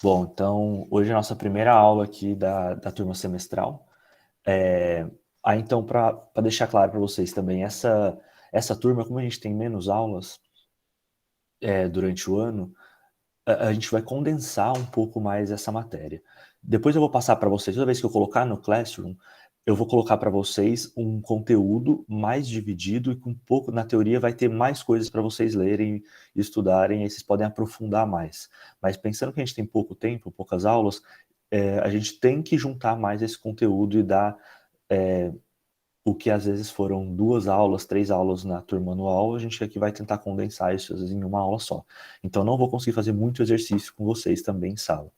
Bom, então, hoje é a nossa primeira aula aqui da turma semestral. Então, para deixar claro para vocês também, essa turma, como a gente tem menos aulas durante o ano, a gente vai condensar um pouco mais essa matéria. Depois eu vou passar para vocês, toda vez que eu colocar no Classroom, eu vou colocar para vocês um conteúdo mais dividido e com um pouco, na teoria, vai ter mais coisas para vocês lerem e estudarem, e aí vocês podem aprofundar mais. Mas pensando que a gente tem pouco tempo, poucas aulas, a gente tem que juntar mais esse conteúdo e dar o que às vezes foram 2 aulas, 3 aulas na turma anual, a gente aqui vai tentar condensar isso às vezes em uma aula só. Então não vou conseguir fazer muito exercício com vocês também em sala.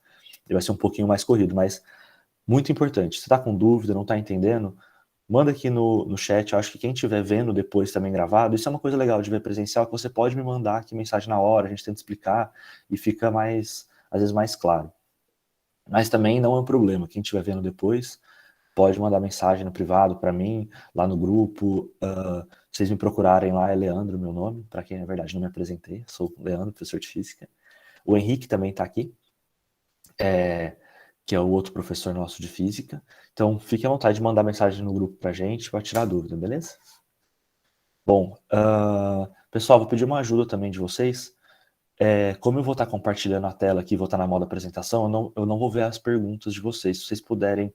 Ele vai ser um pouquinho mais corrido, mas muito importante. Se está com dúvida, não está entendendo, manda aqui no chat. Eu acho que quem estiver vendo depois também gravado, isso é uma coisa legal de ver presencial, que você pode me mandar aqui mensagem na hora, a gente tenta explicar e fica mais, às vezes, mais claro. Mas também não é um problema. Quem estiver vendo depois, pode mandar mensagem no privado para mim, lá no grupo. Vocês me procurarem lá, é Leandro meu nome, para quem na verdade não me apresentei, sou Leandro, professor de física. O Henrique também está aqui, que é o outro professor nosso de física. Então fique à vontade de mandar mensagem no grupo para a gente, para tirar dúvida, beleza? Bom, pessoal, vou pedir uma ajuda também de vocês. Como eu vou estar compartilhando a tela aqui, vou estar na modo apresentação, eu não vou ver as perguntas de vocês. Se vocês puderem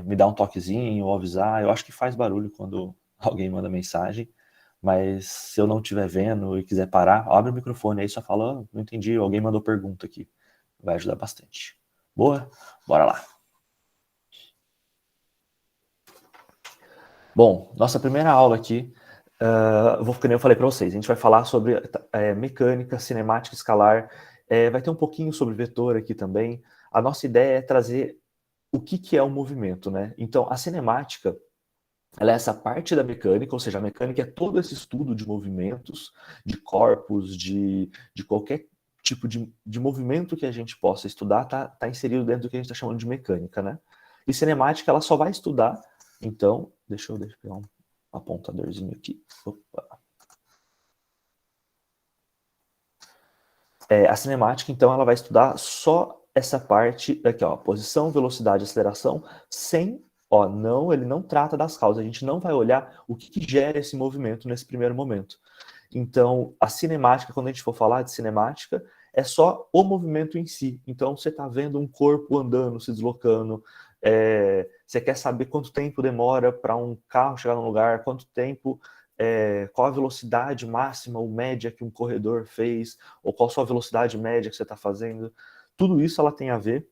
me dar um toquezinho ou avisar. Eu acho que faz barulho quando alguém manda mensagem, mas se eu não estiver vendo e quiser parar, abre o microfone aí, só fala, não entendi, alguém mandou pergunta aqui. Vai ajudar bastante. Boa? Bora lá. Bom, nossa primeira aula aqui, como eu falei para vocês, a gente vai falar sobre mecânica, cinemática escalar, vai ter um pouquinho sobre vetor aqui também. A nossa ideia é trazer o que é o movimento, né? Então, a cinemática, ela é essa parte da mecânica, ou seja, a mecânica é todo esse estudo de movimentos, de corpos, de qualquer tipo de movimento que a gente possa estudar, tá inserido dentro do que a gente está chamando de mecânica, né? E cinemática, ela só vai estudar, então, deixa eu pegar um apontadorzinho aqui. Opa. A cinemática, então, ela vai estudar só essa parte aqui, ó, posição, velocidade, aceleração, sem, ó, ele não trata das causas, a gente não vai olhar o que gera esse movimento nesse primeiro momento. Então, a cinemática, quando a gente for falar de cinemática, é só o movimento em si. Então, você está vendo um corpo andando, se deslocando, você quer saber quanto tempo demora para um carro chegar num lugar, quanto tempo, qual a velocidade máxima ou média que um corredor fez, ou qual a sua velocidade média que você está fazendo. Tudo isso ela tem a ver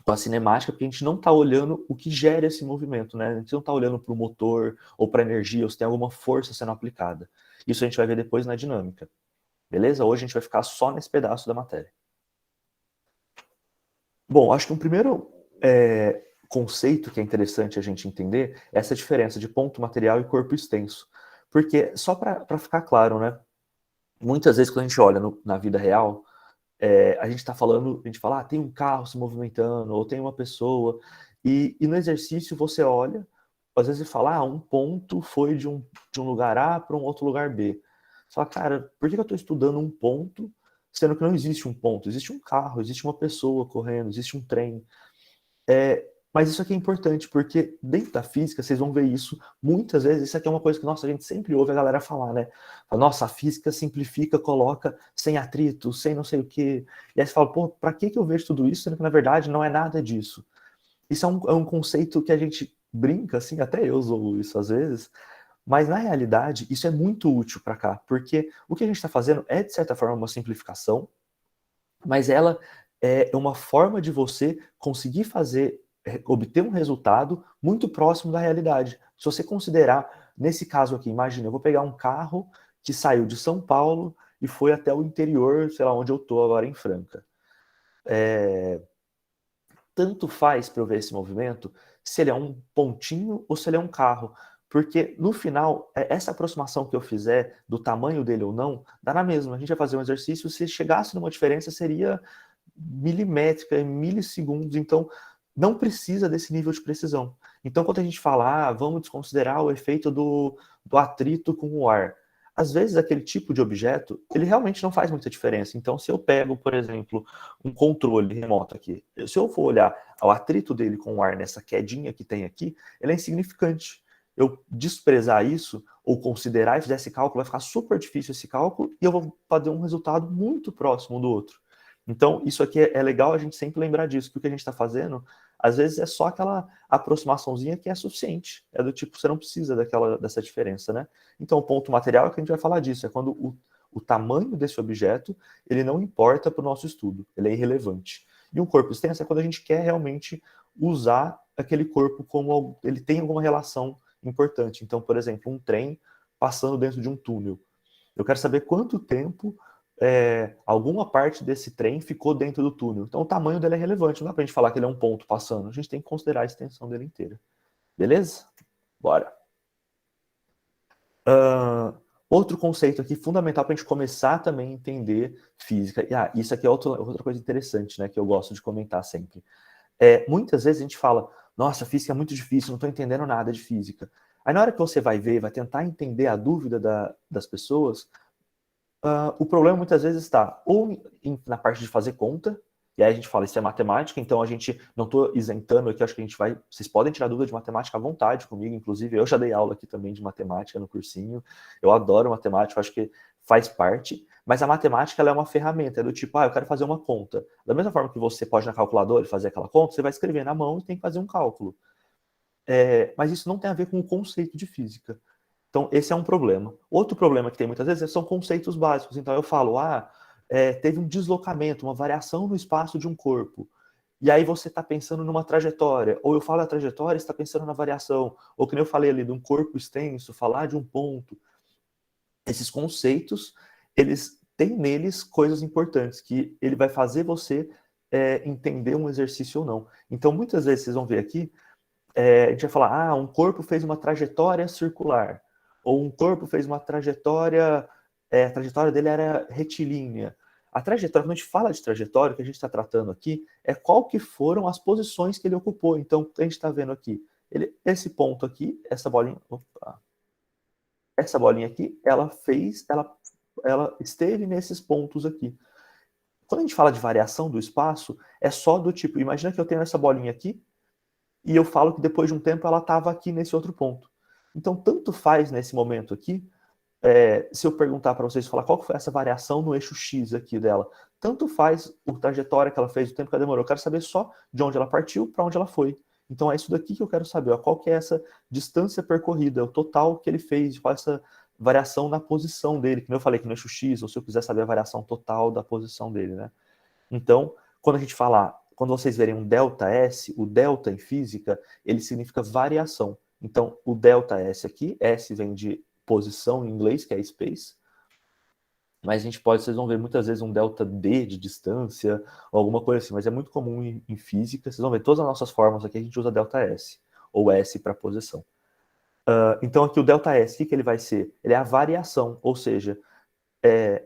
com a cinemática, porque a gente não está olhando o que gera esse movimento, né? A gente não está olhando para o motor ou para a energia, ou se tem alguma força sendo aplicada. Isso a gente vai ver depois na dinâmica. Beleza? Hoje a gente vai ficar só nesse pedaço da matéria. Bom, acho que um primeiro conceito que é interessante a gente entender é essa diferença de ponto material e corpo extenso. Porque, só para ficar claro, né? Muitas vezes quando a gente olha na vida real, a gente está falando, a gente fala, tem um carro se movimentando, ou tem uma pessoa, e no exercício você olha, às vezes você fala, um ponto foi de um lugar A para um outro lugar B. Você fala, cara, por que eu estou estudando um ponto, sendo que não existe um ponto? Existe um carro, existe uma pessoa correndo, existe um trem. Mas isso aqui é importante, porque dentro da física, vocês vão ver isso muitas vezes. Isso aqui é uma coisa que, nossa, a gente sempre ouve a galera falar, né? Nossa, a física simplifica, coloca sem atrito, sem não sei o quê. E aí você fala, pô, pra que eu vejo tudo isso, sendo que na verdade não é nada disso? Isso é um conceito que a gente brinca, assim, até eu uso isso às vezes, mas na realidade isso é muito útil para cá, porque o que a gente está fazendo é, de certa forma, uma simplificação, mas ela é uma forma de você conseguir obter um resultado muito próximo da realidade. Se você considerar, nesse caso aqui, imagina, eu vou pegar um carro que saiu de São Paulo e foi até o interior, sei lá, onde eu estou agora em Franca. Tanto faz para eu ver esse movimento se ele é um pontinho ou se ele é um carro. Porque, no final, essa aproximação que eu fizer do tamanho dele ou não, dá na mesma. A gente vai fazer um exercício, se chegasse numa diferença, seria milimétrica, em milissegundos. Então, não precisa desse nível de precisão. Então, quando a gente fala, vamos desconsiderar o efeito do atrito com o ar. Às vezes, aquele tipo de objeto, ele realmente não faz muita diferença. Então, se eu pego, por exemplo, um controle remoto aqui, se eu for olhar o atrito dele com o ar nessa quedinha que tem aqui, ele é insignificante. Eu desprezar isso, ou considerar e fizer esse cálculo, vai ficar super difícil esse cálculo, e eu vou fazer um resultado muito próximo do outro. Então, isso aqui é legal a gente sempre lembrar disso, que o que a gente está fazendo, às vezes é só aquela aproximaçãozinha que é suficiente. É do tipo, você não precisa dessa diferença, né? Então, o ponto material é que a gente vai falar disso, é quando o tamanho desse objeto, ele não importa para o nosso estudo, ele é irrelevante. E um corpo extenso é quando a gente quer realmente usar aquele corpo como ele tem alguma relação importante. Então, por exemplo, um trem passando dentro de um túnel. Eu quero saber quanto tempo alguma parte desse trem ficou dentro do túnel. Então, o tamanho dele é relevante. Não dá para a gente falar que ele é um ponto passando. A gente tem que considerar a extensão dele inteira. Beleza? Bora. Outro conceito aqui fundamental para a gente começar também a entender física. E isso aqui é outra coisa interessante, né, que eu gosto de comentar sempre. Muitas vezes a gente fala, nossa, física é muito difícil, não estou entendendo nada de física. Aí na hora que você vai ver, vai tentar entender a dúvida das pessoas, o problema muitas vezes está ou na parte de fazer conta, e aí a gente fala, isso é matemática, então a gente, não estou isentando aqui, acho que a gente vai, vocês podem tirar dúvida de matemática à vontade comigo, inclusive eu já dei aula aqui também de matemática no cursinho, eu adoro matemática, acho que faz parte, mas a matemática ela é uma ferramenta, é do tipo, eu quero fazer uma conta. Da mesma forma que você pode na calculadora fazer aquela conta, você vai escrever na mão e tem que fazer um cálculo. Mas isso não tem a ver com o conceito de física. Então, esse é um problema. Outro problema que tem muitas vezes são conceitos básicos. Então, eu falo, teve um deslocamento, uma variação no espaço de um corpo. E aí você está pensando numa trajetória. Ou eu falo a trajetória, você está pensando na variação. Ou que nem eu falei ali, de um corpo extenso, falar de um ponto. Esses conceitos, eles têm neles coisas importantes, que ele vai fazer você entender um exercício ou não. Então, muitas vezes, vocês vão ver aqui, a gente vai falar, um corpo fez uma trajetória circular, ou um corpo fez uma trajetória, a trajetória dele era retilínea. A trajetória, quando a gente fala de trajetória, o que a gente está tratando aqui é qual que foram as posições que ele ocupou. Então, a gente está vendo aqui, esse ponto aqui, essa bolinha aqui, ela esteve nesses pontos aqui. Quando a gente fala de variação do espaço, é só do tipo, imagina que eu tenho essa bolinha aqui, e eu falo que depois de um tempo ela estava aqui nesse outro ponto. Então, tanto faz nesse momento aqui, se eu perguntar para vocês, falar qual foi essa variação no eixo X aqui dela, tanto faz a trajetória que ela fez, o tempo que ela demorou, eu quero saber só de onde ela partiu para onde ela foi. Então, é isso daqui que eu quero saber, qual que é essa distância percorrida, o total que ele fez, qual é essa variação na posição dele, que eu falei que no eixo X, ou se eu quiser saber a variação total da posição dele, né? Então, quando a gente fala, quando vocês verem um delta S, o delta em física, ele significa variação. Então, o delta S aqui, S vem de posição em inglês, que é space, mas a gente pode, vocês vão ver muitas vezes um delta D de distância, ou alguma coisa assim, mas é muito comum em física, vocês vão ver todas as nossas fórmulas aqui, a gente usa delta S, ou S para posição. Então aqui o delta S, o que ele vai ser? Ele é a variação, ou seja,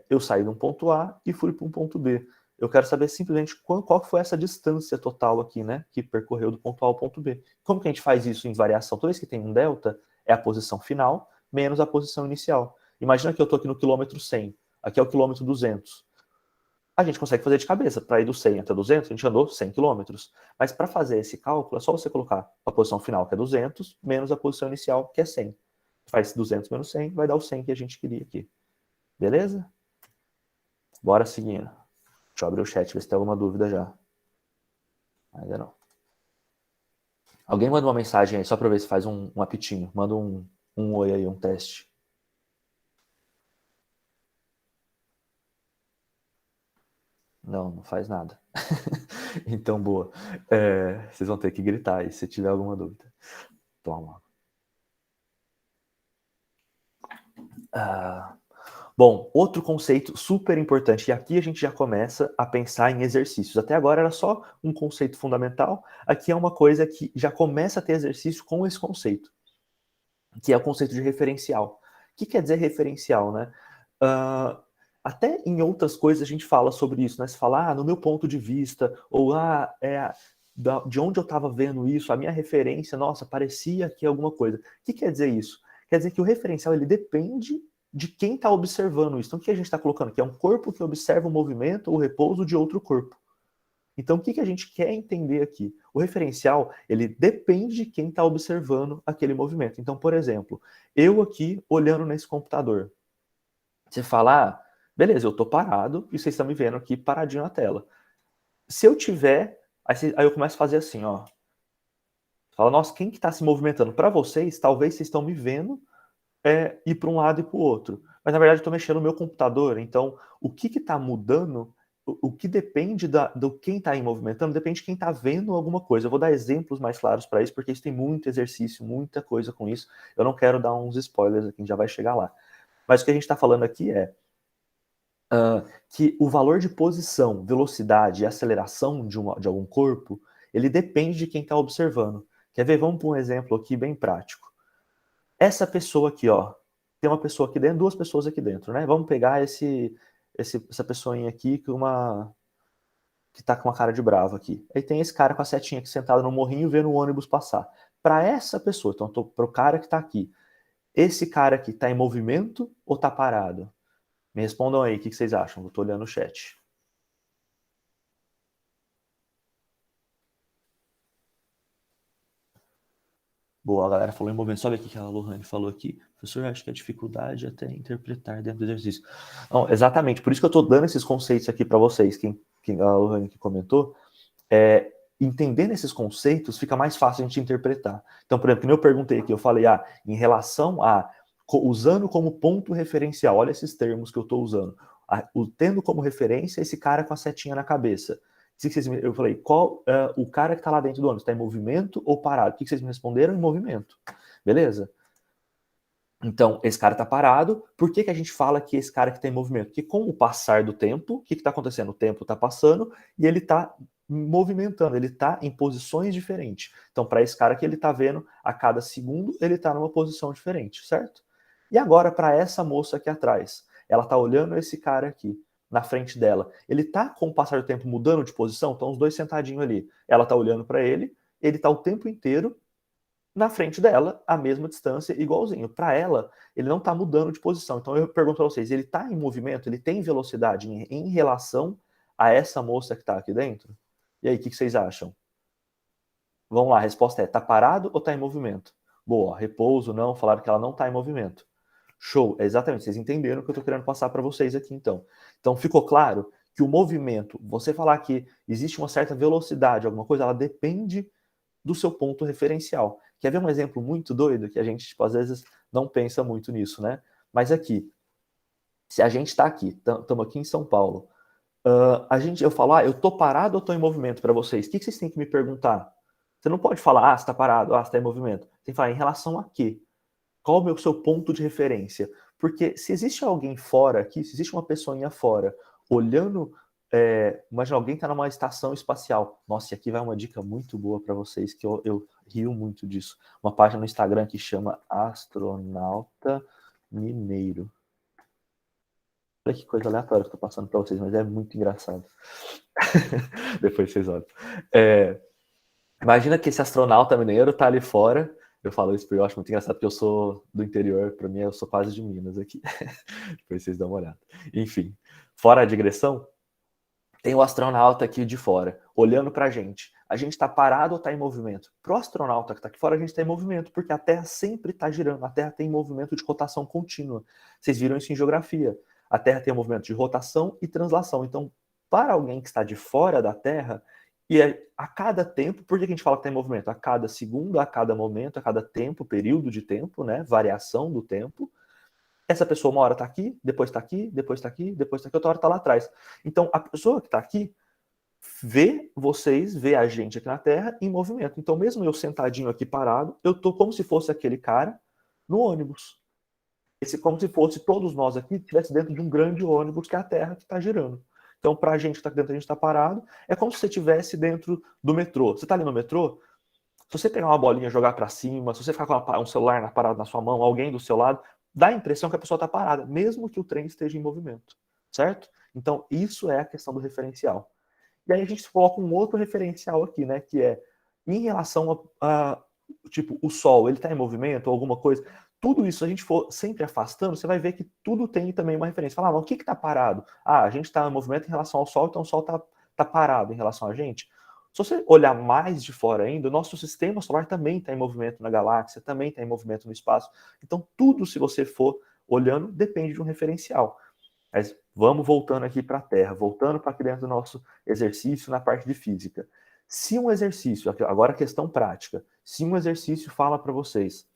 eu saí de um ponto A e fui para um ponto B. Eu quero saber simplesmente qual foi essa distância total aqui, né, que percorreu do ponto A ao ponto B. Como que a gente faz isso em variação? Toda vez que tem um delta, é a posição final menos a posição inicial. Imagina que eu estou aqui no quilômetro 100, aqui é o quilômetro 200. A gente consegue fazer de cabeça. Para ir do 100 até 200, a gente andou 100 quilômetros. Mas para fazer esse cálculo, é só você colocar a posição final, que é 200, menos a posição inicial, que é 100. Faz 200 menos 100, vai dar o 100 que a gente queria aqui. Beleza? Bora seguindo. Deixa eu abrir o chat, ver se tem alguma dúvida já. Ainda não. Alguém manda uma mensagem aí, só para ver se faz um apitinho. Manda um oi aí, um teste. Não faz nada. Então, boa. Vocês vão ter que gritar aí, se tiver alguma dúvida. Toma. Bom, outro conceito super importante, e aqui a gente já começa a pensar em exercícios. Até agora era só um conceito fundamental, aqui é uma coisa que já começa a ter exercício com esse conceito, que é o conceito de referencial. O que quer dizer referencial, né? Até em outras coisas a gente fala sobre isso, né? Se fala, no meu ponto de vista, ou de onde eu estava vendo isso, a minha referência, nossa, parecia que é alguma coisa. O que quer dizer isso? Quer dizer que o referencial ele depende de quem está observando isso. Então, o que a gente está colocando aqui? É um corpo que observa o movimento ou o repouso de outro corpo. Então, o que a gente quer entender aqui? O referencial, ele depende de quem está observando aquele movimento. Então, por exemplo, eu aqui olhando nesse computador. Você fala, ah, beleza, eu estou parado e vocês estão me vendo aqui paradinho na tela. Se eu tiver, aí eu começo a fazer assim, ó. Fala, nossa, quem que está se movimentando? Para vocês, talvez vocês estão me vendo ir para um lado e para o outro. Mas na verdade eu estou mexendo no meu computador, então o que está mudando, o que depende do quem está movimentando, depende de quem está vendo alguma coisa. Eu vou dar exemplos mais claros para isso, porque isso tem muito exercício, muita coisa com isso. Eu não quero dar uns spoilers aqui, a gente já vai chegar lá. Mas o que a gente está falando aqui é que o valor de posição, velocidade e aceleração de algum corpo, ele depende de quem está observando. Quer ver? Vamos para um exemplo aqui bem prático. Essa pessoa aqui, ó, tem uma pessoa aqui dentro, duas pessoas aqui dentro, né? Vamos pegar essa pessoinha aqui que tá com uma cara de bravo aqui. Aí tem esse cara com a setinha aqui sentado no morrinho vendo o ônibus passar. Para essa pessoa, então para o cara que tá aqui, esse cara aqui tá em movimento ou tá parado? Me respondam aí, o que vocês acham? Eu tô olhando o chat. Boa, a galera falou em movimento. Sabe o que a Lohane falou aqui? Professor, acho que a dificuldade é até interpretar dentro do exercício. Não, exatamente, por isso que eu estou dando esses conceitos aqui para vocês, a Lohane que comentou, entendendo esses conceitos fica mais fácil a gente interpretar. Então, por exemplo, que eu perguntei aqui, eu falei, em relação a, usando como ponto referencial, olha esses termos que eu estou usando, tendo como referência esse cara com a setinha na cabeça. Eu falei, o cara que está lá dentro do ônibus, está em movimento ou parado? O que vocês me responderam? Em movimento. Beleza? Então, esse cara está parado. Por que a gente fala que esse cara que está em movimento? Porque com o passar do tempo, o que está acontecendo? O tempo está passando e ele está movimentando, ele está em posições diferentes. Então, para esse cara que ele está vendo, a cada segundo ele está numa posição diferente, certo? E agora, para essa moça aqui atrás, ela está olhando esse cara aqui na frente dela. Ele está, com o passar do tempo, mudando de posição? Estão os dois sentadinhos ali. Ela está olhando para ele está o tempo inteiro na frente dela, a mesma distância, igualzinho. Para ela, ele não está mudando de posição. Então eu pergunto para vocês, ele está em movimento, ele tem velocidade em relação a essa moça que está aqui dentro? E aí, o que vocês acham? Vamos lá, a resposta é, está parado ou está em movimento? Boa, repouso, não, falaram que ela não está em movimento. Show, exatamente, vocês entenderam o que eu estou querendo passar para vocês aqui, então. Então ficou claro que o movimento, você falar que existe uma certa velocidade, alguma coisa, ela depende do seu ponto referencial. Quer ver um exemplo muito doido que a gente, às vezes, não pensa muito nisso, né? Mas aqui, se a gente está aqui, estamos aqui em São Paulo, eu falo, eu tô parado ou tô em movimento para vocês? O que vocês têm que me perguntar? Você não pode falar, você tá parado, você tá em movimento. Tem que falar, em relação a quê? Qual é o seu ponto de referência? Porque se existe alguém fora aqui, se existe uma pessoinha fora, olhando, imagina, alguém está numa estação espacial. Nossa, e aqui vai uma dica muito boa para vocês, que eu rio muito disso. Uma página no Instagram que chama Astronauta Mineiro. Olha que coisa aleatória que eu tô passando para vocês, mas é muito engraçado. Depois vocês olham. Imagina que esse astronauta mineiro tá ali fora. Eu falo isso porque eu acho muito engraçado, porque eu sou do interior, para mim eu sou quase de Minas aqui. Depois vocês dão uma olhada. Enfim, fora a digressão, tem o astronauta aqui de fora, olhando pra gente. A gente está parado ou está em movimento? Pro astronauta que está aqui fora, a gente está em movimento, porque a Terra sempre está girando. A Terra tem movimento de rotação contínua. Vocês viram isso em geografia. A Terra tem um movimento de rotação e translação. Então, para alguém que está de fora da Terra, a cada tempo, por que a gente fala que está em movimento? A cada segundo, a cada momento, a cada tempo, período de tempo, né? Variação do tempo. Essa pessoa uma hora está aqui, depois está aqui, depois está aqui, depois está aqui, outra hora está lá atrás. Então, a pessoa que está aqui vê vocês, vê a gente aqui na Terra em movimento. Então, mesmo eu sentadinho aqui parado, eu tô como se fosse aquele cara no ônibus. Como se fosse todos nós aqui estivesse dentro de um grande ônibus que é a Terra que está girando. Então, para a gente que está aqui dentro, a gente está parado, é como se você estivesse dentro do metrô. Você está ali no metrô, se você pegar uma bolinha e jogar para cima, se você ficar com um celular parado na sua mão, alguém do seu lado, dá a impressão que a pessoa está parada, mesmo que o trem esteja em movimento, certo? Então, isso é a questão do referencial. E aí a gente coloca um outro referencial aqui, né? Que é em relação tipo, o Sol, ele está em movimento ou alguma coisa. tudo isso, se a gente for sempre afastando, você vai ver que tudo tem também uma referência. Fala, mas o que está parado? Ah, a gente está em movimento em relação ao Sol, então o Sol tá parado em relação a gente. Se você olhar mais de fora ainda, o nosso sistema solar também está em movimento na galáxia, também está em movimento no espaço. Então, tudo, se você for olhando, depende de um referencial. Mas vamos voltando aqui para a Terra, voltando para aqui dentro do nosso exercício na parte de física. Se um exercício, agora questão prática, se um exercício fala para vocês,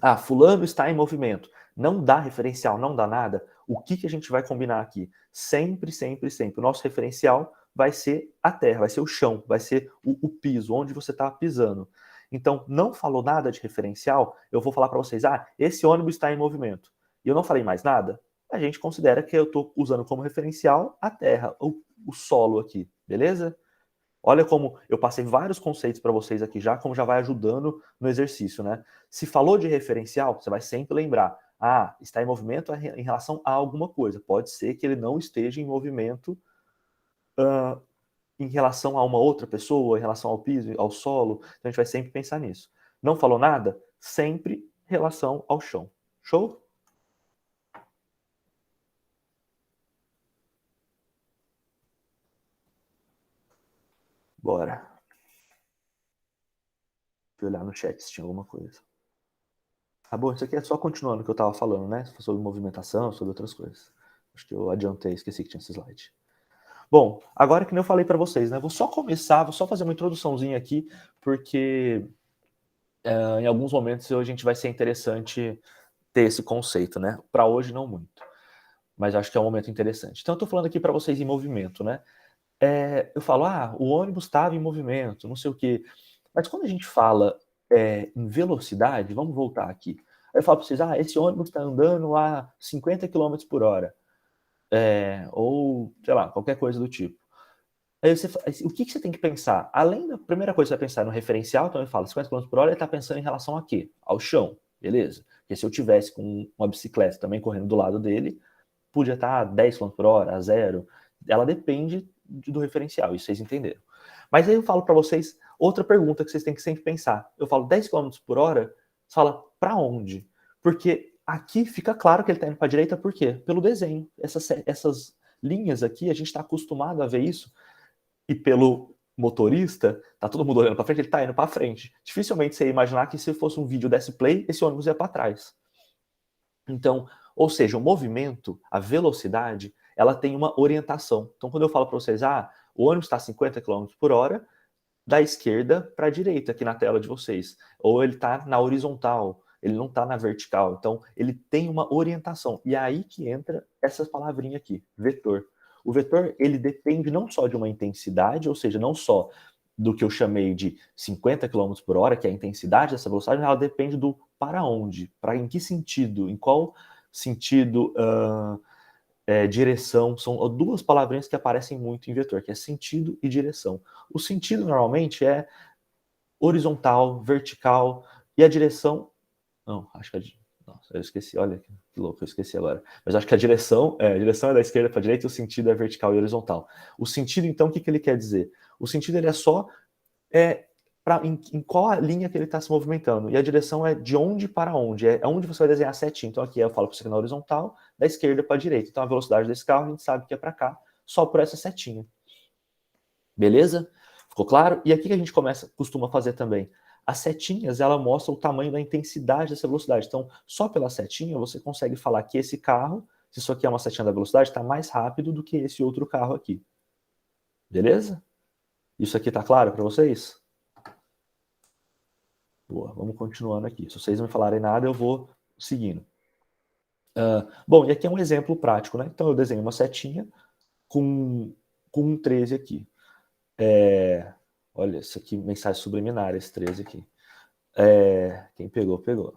ah, fulano está em movimento, não dá referencial, não dá nada, o que a gente vai combinar aqui? Sempre, sempre, sempre. O nosso referencial vai ser a terra, vai ser o chão, vai ser o piso, onde você está pisando. Então, não falou nada de referencial, eu vou falar para vocês, ah, esse ônibus está em movimento. E eu não falei mais nada, a gente considera que eu estou usando como referencial a terra, o solo aqui, beleza? Olha como eu passei vários conceitos para vocês aqui já, como já vai ajudando no exercício, né? Se falou de referencial, você vai sempre lembrar, ah, está em movimento em relação a alguma coisa. Pode ser que ele não esteja em movimento em relação a uma outra pessoa, em relação ao piso, ao solo. Então a gente vai sempre pensar nisso. Não falou nada? Sempre relação ao chão. Show? Bora. Deixa eu olhar no chat se tinha alguma coisa. Ah, bom, isso aqui é só continuando o que eu estava falando, né? Sobre movimentação, sobre outras coisas. Acho que eu adiantei, esqueci que tinha esse slide. Bom, agora que eu falei para vocês, né? Vou só começar, vou só fazer uma introduçãozinha aqui, porque em alguns momentos a gente vai ser interessante ter esse conceito, né? Para hoje não muito, mas acho que é um momento interessante. Então eu estou falando aqui para vocês em movimento, né? Eu falo, ah, o ônibus estava em movimento, não sei o quê. Mas quando a gente fala em velocidade, vamos voltar aqui. Eu falo para vocês, ah, esse ônibus está andando a 50 km por hora. Ou, sei lá, qualquer coisa do tipo. Aí o que você tem que pensar? Além da primeira coisa que você vai pensar no referencial, então ele fala 50 km por hora, ele está pensando em relação a quê? Ao chão, beleza? Porque se eu tivesse com uma bicicleta também correndo do lado dele, podia estar a 10 km por hora, a zero. Ela depende do referencial, isso vocês entenderam. Mas aí eu falo para vocês outra pergunta que vocês têm que sempre pensar. Eu falo 10 km por hora, você fala para onde? Porque aqui fica claro que ele está indo para a direita, por quê? Pelo desenho. Essas linhas aqui, a gente está acostumado a ver isso, e pelo motorista, tá todo mundo olhando para frente, ele tá indo para frente. Dificilmente você ia imaginar que se fosse um vídeo desse play, esse ônibus ia para trás. Então, ou seja, o movimento, a velocidade, ela tem uma orientação. Então, quando eu falo para vocês, ah, o ônibus está a 50 km por hora, da esquerda para a direita aqui na tela de vocês. Ou ele está na horizontal, ele não está na vertical. Então, ele tem uma orientação. E é aí que entra essa palavrinha aqui, vetor. O vetor, ele depende não só de uma intensidade, ou seja, não só do que eu chamei de 50 km por hora, que é a intensidade dessa velocidade, ela depende do para onde, para em que sentido, em qual sentido, direção, são duas palavrinhas que aparecem muito em vetor, que é sentido e direção. O sentido normalmente é horizontal, vertical, e a direção, não, acho que nossa, eu esqueci, olha que louco, eu esqueci agora. Mas acho que a direção é da esquerda para a direita e o sentido é vertical e horizontal. O sentido, então, o que ele quer dizer? O sentido ele é só em qual a linha que ele está se movimentando. E a direção é de onde para onde. É onde você vai desenhar certinho. Então aqui eu falo para você que é na horizontal, da esquerda para a direita. Então a velocidade desse carro a gente sabe que é para cá, só por essa setinha. Beleza? Ficou claro? E aqui que a gente costuma fazer também. As setinhas, ela mostra o tamanho da intensidade dessa velocidade. Então, só pela setinha você consegue falar que esse carro, se isso aqui é uma setinha da velocidade, está mais rápido do que esse outro carro aqui. Beleza? Isso aqui está claro para vocês? Boa, vamos continuando aqui. Se vocês não me falarem nada, eu vou seguindo. Bom, e aqui é um exemplo prático, né? Então eu desenho uma setinha com um 13 aqui. Olha, isso aqui, mensagem subliminar, esse 13 aqui. Quem pegou, pegou.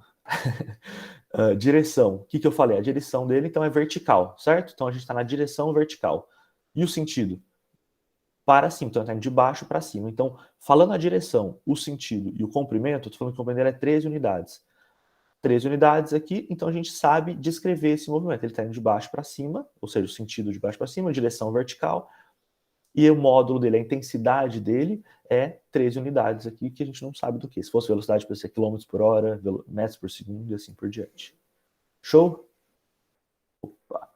Direção, o que eu falei? A direção dele, então, é vertical, certo? Então a gente está na direção vertical. E o sentido? Para cima, então está indo de baixo para cima. Então, falando a direção, o sentido e o comprimento, estou falando que o comprimento é 13 unidades. 13 unidades aqui, então a gente sabe descrever esse movimento. Ele está indo de baixo para cima, ou seja, o sentido de baixo para cima, direção vertical. E o módulo dele, a intensidade dele é 13 unidades aqui, que a gente não sabe do que. Se fosse velocidade, poderia ser quilômetros por hora, metros por segundo e assim por diante. Show? Opa.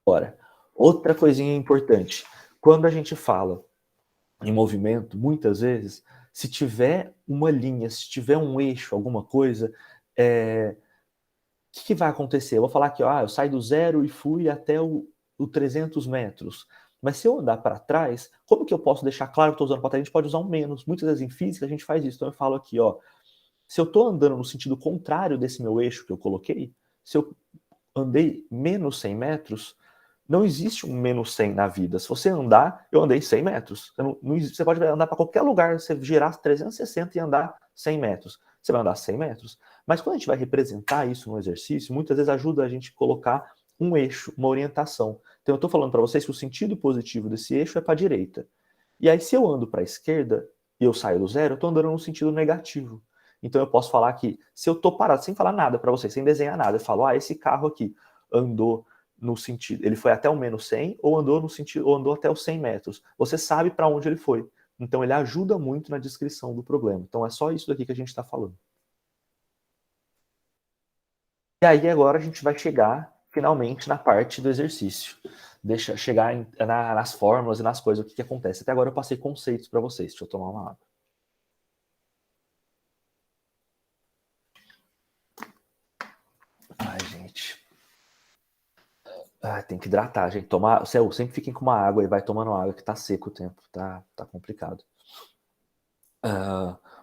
Agora, outra coisinha importante. Quando a gente fala em movimento, muitas vezes, se tiver uma linha, se tiver um eixo, alguma coisa, o que vai acontecer? Eu vou falar que eu saio do zero e fui até o 300 metros. Mas se eu andar para trás, como que eu posso deixar claro que estou usando para trás? A gente pode usar um menos. Muitas vezes em física a gente faz isso. Então eu falo aqui, se eu estou andando no sentido contrário desse meu eixo que eu coloquei, se eu andei menos 100 metros, não existe um menos 100 na vida. Se você andar, eu andei 100 metros. Você pode andar para qualquer lugar, você girar 360 e andar 100 metros. Você vai andar 100 metros. Mas quando a gente vai representar isso no exercício, muitas vezes ajuda a gente a colocar um eixo, uma orientação. Então eu estou falando para vocês que o sentido positivo desse eixo é para a direita. E aí se eu ando para a esquerda e eu saio do zero, eu estou andando no sentido negativo. Então eu posso falar que se eu estou parado, sem falar nada para vocês, sem desenhar nada, eu falo, esse carro aqui andou no sentido, ele foi até o menos 100 ou andou no sentido, ou andou até os 100 metros. Você sabe para onde ele foi. Então ele ajuda muito na descrição do problema. Então é só isso daqui que a gente está falando. E aí agora a gente vai chegar finalmente na parte do exercício. Deixa chegar nas fórmulas e nas coisas, o que acontece. Até agora eu passei conceitos para vocês. Deixa eu tomar uma água. Ai, gente. Tem que hidratar, gente. Sempre fiquem com uma água e vai tomando água, que tá seco o tempo. Tá complicado.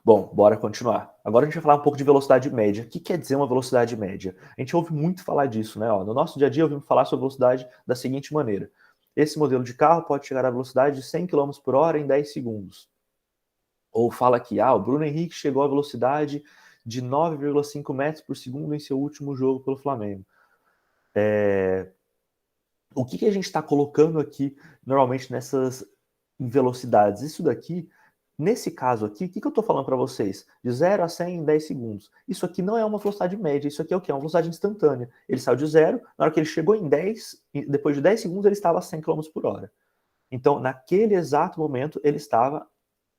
Bom, bora continuar. Agora a gente vai falar um pouco de velocidade média. O que quer dizer uma velocidade média? A gente ouve muito falar disso, né? No nosso dia a dia ouvimos falar sobre velocidade da seguinte maneira. Esse modelo de carro pode chegar à velocidade de 100 km por hora em 10 segundos. Ou fala que o Bruno Henrique chegou à velocidade de 9,5 metros por segundo em seu último jogo pelo Flamengo. O que a gente está colocando aqui normalmente nessas velocidades? Isso daqui, nesse caso aqui, o que eu estou falando para vocês? De 0 a 100 em 10 segundos. Isso aqui não é uma velocidade média, isso aqui é o quê? É uma velocidade instantânea. Ele saiu de 0, na hora que ele chegou em 10, depois de 10 segundos ele estava a 100 km por hora. Então, naquele exato momento, ele estava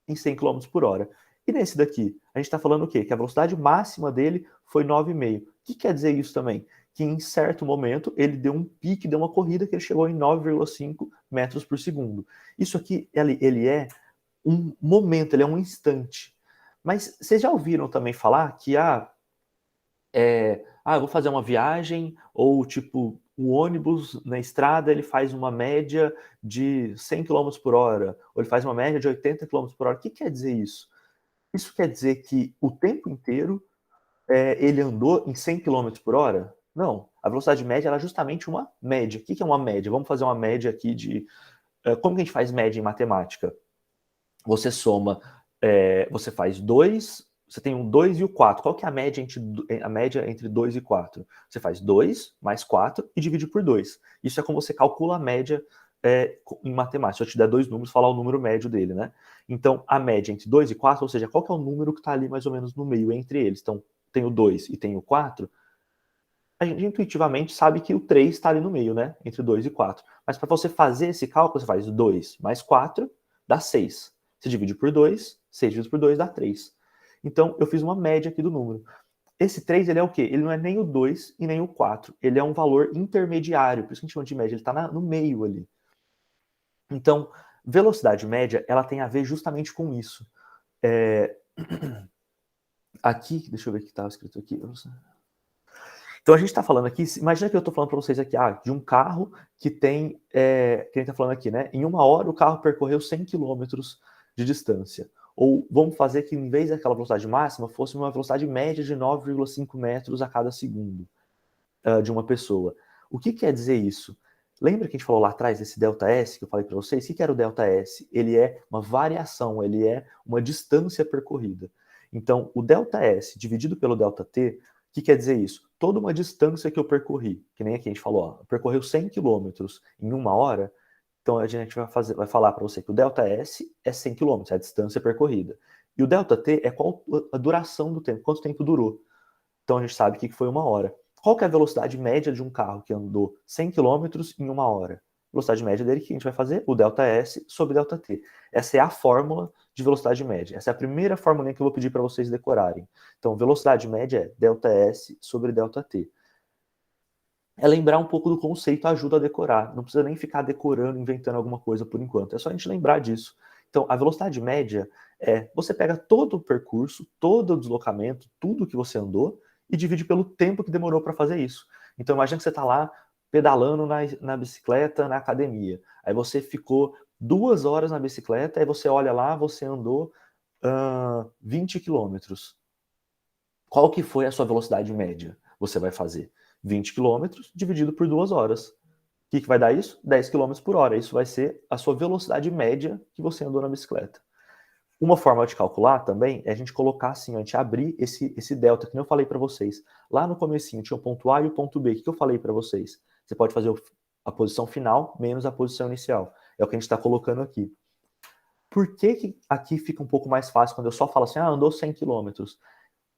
em 100 km por hora. E nesse daqui, a gente está falando o quê? Que a velocidade máxima dele foi 9,5. O que quer dizer isso também? Que em certo momento ele deu um pique, deu uma corrida que ele chegou em 9,5 metros por segundo. Isso aqui, ele é um momento, ele é um instante. Mas vocês já ouviram também falar que eu vou fazer uma viagem, ou tipo, o ônibus na estrada ele faz uma média de 100 km por hora, ou ele faz uma média de 80 km por hora. O que quer dizer isso? Isso quer dizer que o tempo inteiro ele andou em 100 km por hora? Não. A velocidade média é justamente uma média. O que é uma média? Vamos fazer uma média aqui de... como que a gente faz média em matemática? Você soma, você faz 2, você tem um 2 e o 4. Qual que é a média entre 2 e 4? Você faz 2 mais 4 e divide por 2. Isso é como você calcula a média em matemática. Se eu te der dois números, falar o número médio dele, né? Então, a média entre 2 e 4, ou seja, qual que é o número que está ali mais ou menos no meio entre eles? Então, tem o 2 e tem o 4, a gente intuitivamente sabe que o 3 está ali no meio, né? Entre 2 e 4. Mas para você fazer esse cálculo, você faz 2 mais 4 dá 6. Você divide por 2, 6 dividido por 2 dá 3. Então, eu fiz uma média aqui do número. Esse 3, ele é o quê? Ele não é nem o 2 e nem o 4. Ele é um valor intermediário, por isso que a gente chama de média. Ele está no meio ali. Então, velocidade média, ela tem a ver justamente com isso. Aqui, deixa eu ver o que estava escrito aqui. Então a gente está falando aqui, imagina que eu estou falando para vocês aqui de um carro que tem, que a gente está falando aqui, né? Em 1 hora o carro percorreu 100 km de distância. Ou vamos fazer que em vez daquela velocidade máxima, fosse uma velocidade média de 9,5 metros a cada segundo de uma pessoa. O que quer dizer isso? Lembra que a gente falou lá atrás desse ΔS que eu falei para vocês? O que era o ΔS? Ele é uma variação, ele é uma distância percorrida. Então, o ΔS dividido pelo ΔT, o que quer dizer isso? Toda uma distância que eu percorri, que nem aqui a gente falou, percorreu 100 km em 1 hora, então a gente vai falar para você que o ΔS é 100 km, é a distância percorrida. E o ΔT é qual a duração do tempo, quanto tempo durou. Então a gente sabe que foi 1 hora. Qual que é a velocidade média de um carro que andou 100 km em 1 hora? velocidade média dele, que a gente vai fazer? O ΔS sobre ΔT. Essa é a fórmula de velocidade média. Essa é a primeira fórmula que eu vou pedir para vocês decorarem. Então, velocidade média é ΔS sobre ΔT. É lembrar um pouco do conceito, ajuda a decorar. Não precisa nem ficar decorando, inventando alguma coisa por enquanto. É só a gente lembrar disso. Então, a velocidade média é, você pega todo o percurso, todo o deslocamento, tudo que você andou e divide pelo tempo que demorou para fazer isso. Então, imagina que você está lá pedalando na bicicleta na academia. Aí você ficou 2 horas na bicicleta, aí você olha lá, você andou 20 quilômetros. Qual que foi a sua velocidade média? Você vai fazer 20 quilômetros dividido por 2 horas. O que vai dar isso? 10 km por hora. Isso vai ser a sua velocidade média que você andou na bicicleta. Uma forma de calcular também é a gente colocar assim, a gente abrir esse delta, que nem eu falei para vocês. Lá no comecinho tinha o ponto A e o ponto B. O que eu falei para vocês? Você pode fazer a posição final menos a posição inicial. É o que a gente está colocando aqui. Por que aqui fica um pouco mais fácil quando eu só falo assim, andou 100 km?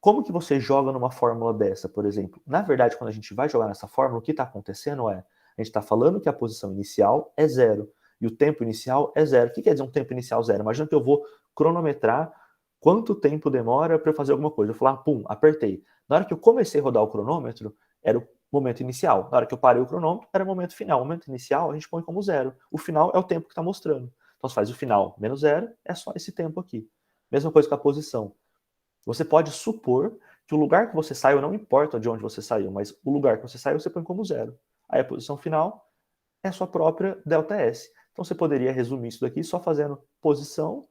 Como que você joga numa fórmula dessa, por exemplo? Na verdade, quando a gente vai jogar nessa fórmula, o que está acontecendo é, a gente está falando que a posição inicial é 0 e o tempo inicial é 0. O que quer dizer um tempo inicial 0? Imagina que eu vou cronometrar quanto tempo demora para eu fazer alguma coisa. Eu falar, pum, apertei. Na hora que eu comecei a rodar o cronômetro, era o momento inicial. Na hora que eu parei o cronômetro, era o momento final. O momento inicial a gente põe como 0. O final é o tempo que está mostrando. Então você faz o final menos 0, é só esse tempo aqui. Mesma coisa com a posição. Você pode supor que o lugar que você saiu, não importa de onde você saiu, mas o lugar que você saiu você põe como 0. Aí a posição final é a sua própria ΔS. Então você poderia resumir isso daqui só fazendo posição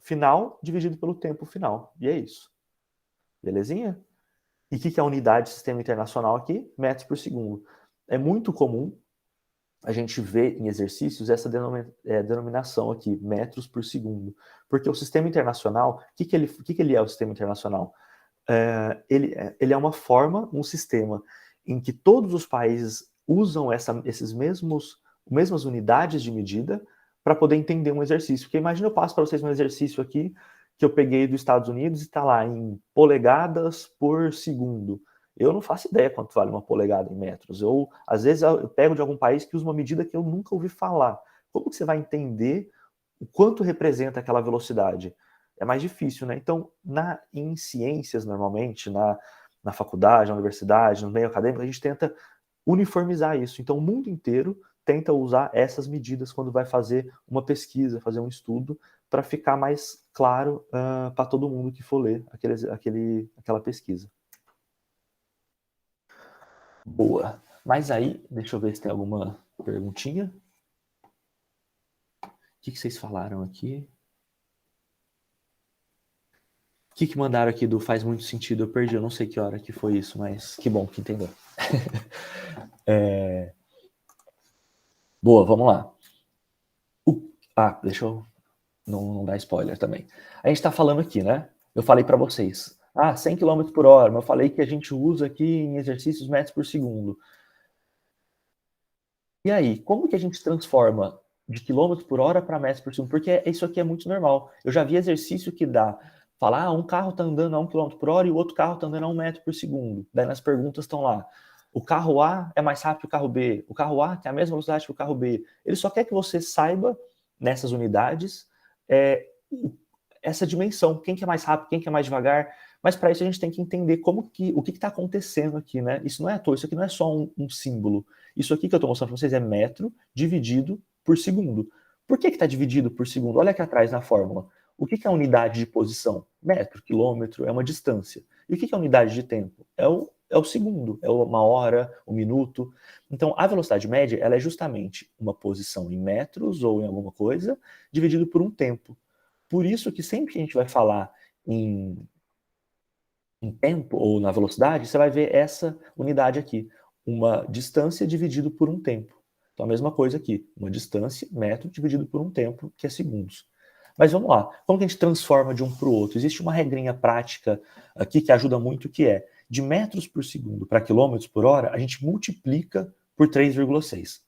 final dividido pelo tempo final. E é isso. Belezinha? E o que é a unidade de sistema internacional aqui? Metros por segundo. É muito comum a gente ver em exercícios essa denominação aqui, metros por segundo. Porque o sistema internacional, o que ele é o sistema internacional? Ele é uma forma, um sistema em que todos os países usam esses mesmas unidades de medida para poder entender um exercício. Porque imagina eu passo para vocês um exercício aqui que eu peguei dos Estados Unidos e está lá em polegadas por segundo. Eu não faço ideia quanto vale uma polegada em metros. Às vezes eu pego de algum país que usa uma medida que eu nunca ouvi falar. Como que você vai entender o quanto representa aquela velocidade? É mais difícil, né? Então, em ciências, normalmente, na faculdade, na universidade, no meio acadêmico, a gente tenta uniformizar isso. Então, o mundo inteiro tenta usar essas medidas quando vai fazer uma pesquisa, fazer um estudo, para ficar mais claro para todo mundo que for ler aquela pesquisa. Boa. Mas aí, deixa eu ver se tem alguma perguntinha. O que vocês falaram aqui? O que mandaram aqui do faz muito sentido? Eu perdi, eu não sei que hora que foi isso, mas que bom que entendeu. Boa, vamos lá. Deixa eu não dar spoiler também. A gente está falando aqui, né? Eu falei para vocês, 100 km por hora, mas eu falei que a gente usa aqui em exercícios metros por segundo. E aí, como que a gente transforma de quilômetros por hora para metros por segundo? Porque isso aqui é muito normal. Eu já vi exercício que dá, falar, um carro está andando a 1 km por hora e o outro carro está andando a 1 metro por segundo. Daí nas perguntas estão lá, o carro A é mais rápido que o carro B, o carro A tem a mesma velocidade que o carro B. Ele só quer que você saiba, nessas unidades, essa dimensão, quem que é mais rápido, quem que é mais devagar, mas para isso a gente tem que entender o que está acontecendo aqui, né? Isso não é à toa, isso aqui não é só um símbolo. Isso aqui que eu estou mostrando para vocês é metro dividido por segundo. Por que está dividido por segundo? Olha aqui atrás na fórmula. O que é a unidade de posição? Metro, quilômetro, é uma distância. E o que é a unidade de tempo? É o segundo, é uma hora, um minuto. Então, a velocidade média ela é justamente uma posição em metros ou em alguma coisa, dividido por um tempo. Por isso que sempre que a gente vai falar em tempo ou na velocidade, você vai ver essa unidade aqui, uma distância dividido por um tempo. Então a mesma coisa aqui, uma distância, metro, dividido por um tempo, que é segundos. Mas vamos lá, como que a gente transforma de um para o outro? Existe uma regrinha prática aqui que ajuda muito, que é, de metros por segundo para quilômetros por hora, a gente multiplica por 3,6.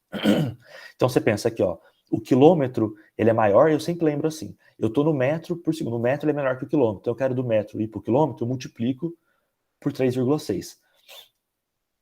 Então você pensa aqui, ó, o quilômetro ele é maior, eu sempre lembro assim, eu estou no metro por segundo, o metro ele é menor que o quilômetro, então eu quero do metro ir para o quilômetro, eu multiplico por 3,6.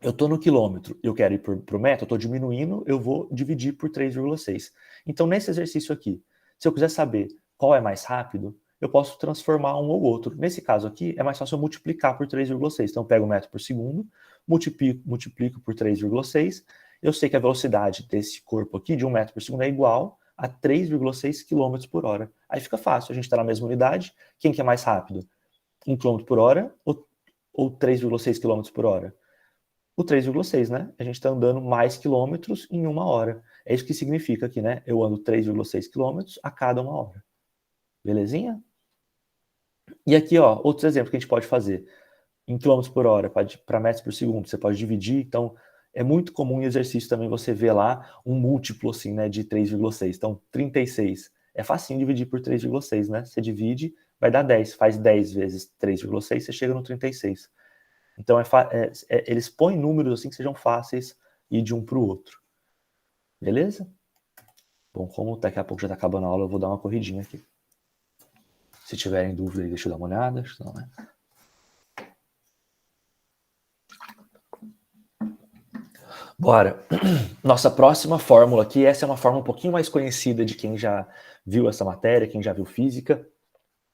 eu estou no quilômetro, eu quero ir para o metro, eu estou diminuindo, eu vou dividir por 3,6. Então, nesse exercício aqui, se eu quiser saber qual é mais rápido, eu posso transformar um ou outro. Nesse caso aqui, é mais fácil eu multiplicar por 3,6. Então, eu pego o metro por segundo, multiplico por 3,6. Eu sei que a velocidade desse corpo aqui, de 1 metro por segundo, é igual a 3,6 km por hora. Aí fica fácil, a gente está na mesma unidade. Quem que é mais rápido? 1 km por hora ou 3,6 km por hora? O 3,6, né? A gente está andando mais quilômetros em 1 hora. É isso que significa aqui, né? Eu ando 3,6 quilômetros a cada 1 hora. Belezinha? E aqui, ó, outros exemplos que a gente pode fazer. Em quilômetros por hora para metros por segundo, você pode dividir. Então, é muito comum em exercício também você ver lá um múltiplo, assim, né, de 3,6. Então, 36. É facinho dividir por 3,6, né? Você divide, vai dar 10. Faz 10 vezes 3,6, você chega no 36. Então, eles põem números assim que sejam fáceis ir de um para o outro. Beleza? Bom, como daqui a pouco já está acabando a aula, eu vou dar uma corridinha aqui. Se tiverem dúvida aí, deixa eu dar uma olhada. Não, né? Bora. Nossa próxima fórmula aqui, essa é uma fórmula um pouquinho mais conhecida de quem já viu essa matéria, quem já viu física.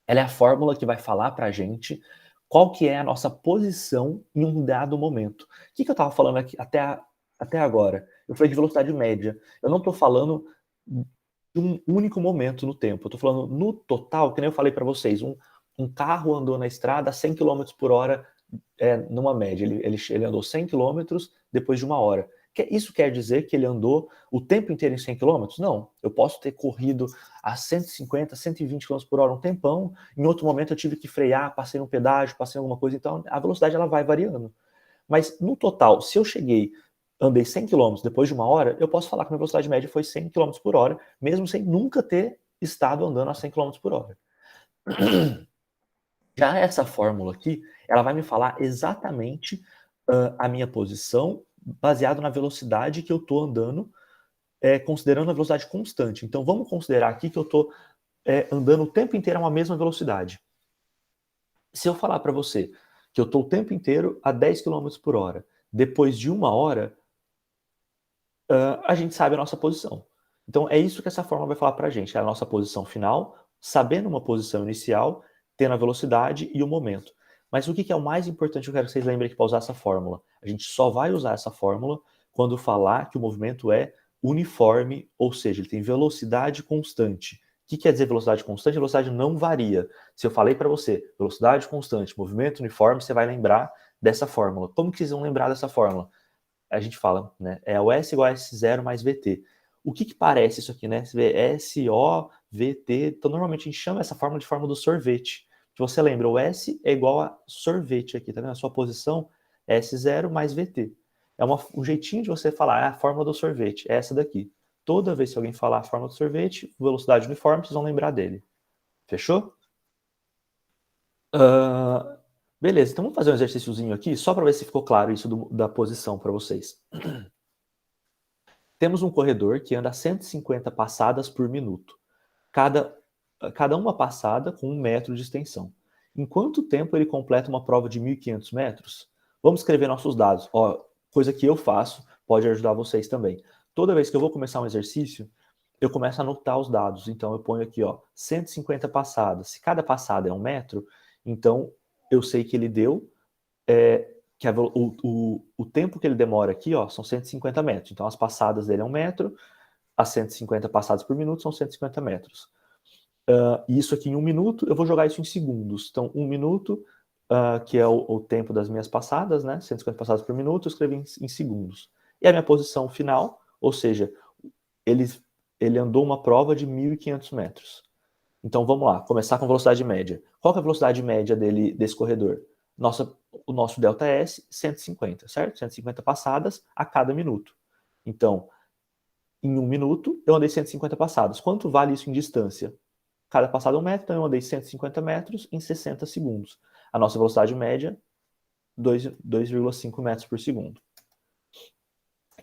Ela é a fórmula que vai falar para a gente qual que é a nossa posição em um dado momento. O que eu estava falando aqui até agora? Eu falei de velocidade média. Eu não estou falando de um único momento no tempo. Eu estou falando no total, que nem eu falei para vocês, um carro andou na estrada a 100 km por hora numa média. Ele andou 100 km depois de 1 hora. Isso quer dizer que ele andou o tempo inteiro em 100 km? Não. Eu posso ter corrido a 150, 120 km por hora um tempão, em outro momento eu tive que frear, passei num pedágio, passei em alguma coisa, então a velocidade ela vai variando. Mas no total, se eu andei 100 km depois de 1 hora, eu posso falar que a minha velocidade média foi 100 km por hora, mesmo sem nunca ter estado andando a 100 km por hora. Já essa fórmula aqui, ela vai me falar exatamente a minha posição baseado na velocidade que eu estou andando, considerando a velocidade constante. Então, vamos considerar aqui que eu estou andando o tempo inteiro a uma mesma velocidade. Se eu falar para você que eu estou o tempo inteiro a 10 km por hora, depois de 1 hora, a gente sabe a nossa posição. Então, é isso que essa fórmula vai falar para a gente, é a nossa posição final, sabendo uma posição inicial, tendo a velocidade e o momento. Mas o que é o mais importante, eu quero que vocês lembrem que para usar essa fórmula, a gente só vai usar essa fórmula quando falar que o movimento é uniforme, ou seja, ele tem velocidade constante. O que quer dizer velocidade constante? A velocidade não varia. Se eu falei para você, velocidade constante, movimento uniforme, você vai lembrar dessa fórmula. Como que vocês vão lembrar dessa fórmula? A gente fala, né? É o S igual a S0 mais VT. O que parece isso aqui, né? Você vê S, O, VT. Então, normalmente a gente chama essa fórmula de fórmula do sorvete. Que você lembra, o S é igual a sorvete aqui, tá vendo? A sua posição é S0 mais VT. É um jeitinho de você falar, é a fórmula do sorvete, é essa daqui. Toda vez que alguém falar a fórmula do sorvete, velocidade uniforme, vocês vão lembrar dele. Fechou? Beleza, então vamos fazer um exercíciozinho aqui, só para ver se ficou claro isso da posição para vocês. Temos um corredor que anda 150 passadas por minuto. Cada uma passada com 1 metro de extensão. Em quanto tempo ele completa uma prova de 1.500 metros? Vamos escrever nossos dados. Ó, coisa que eu faço, pode ajudar vocês também. Toda vez que eu vou começar um exercício, eu começo a anotar os dados. Então, eu ponho aqui, ó, 150 passadas. Se cada passada é 1 metro, então eu sei que ele deu que o tempo que ele demora aqui, ó, são 150 metros. Então, as passadas dele é 1 metro, as 150 passadas por minuto são 150 metros. E isso aqui em 1 minuto, eu vou jogar isso em segundos. Então, 1 minuto, que é o tempo das minhas passadas, né? 150 passadas por minuto, eu escrevi em segundos. E a minha posição final, ou seja, ele andou uma prova de 1.500 metros. Então, vamos lá, começar com velocidade média. Qual que é a velocidade média desse corredor? O nosso ΔS, 150, certo? 150 passadas a cada minuto. Então, em 1 minuto, eu andei 150 passadas. Quanto vale isso em distância? Cada passada é 1 metro, então eu andei 150 metros em 60 segundos. A nossa velocidade média, 2,5 metros por segundo.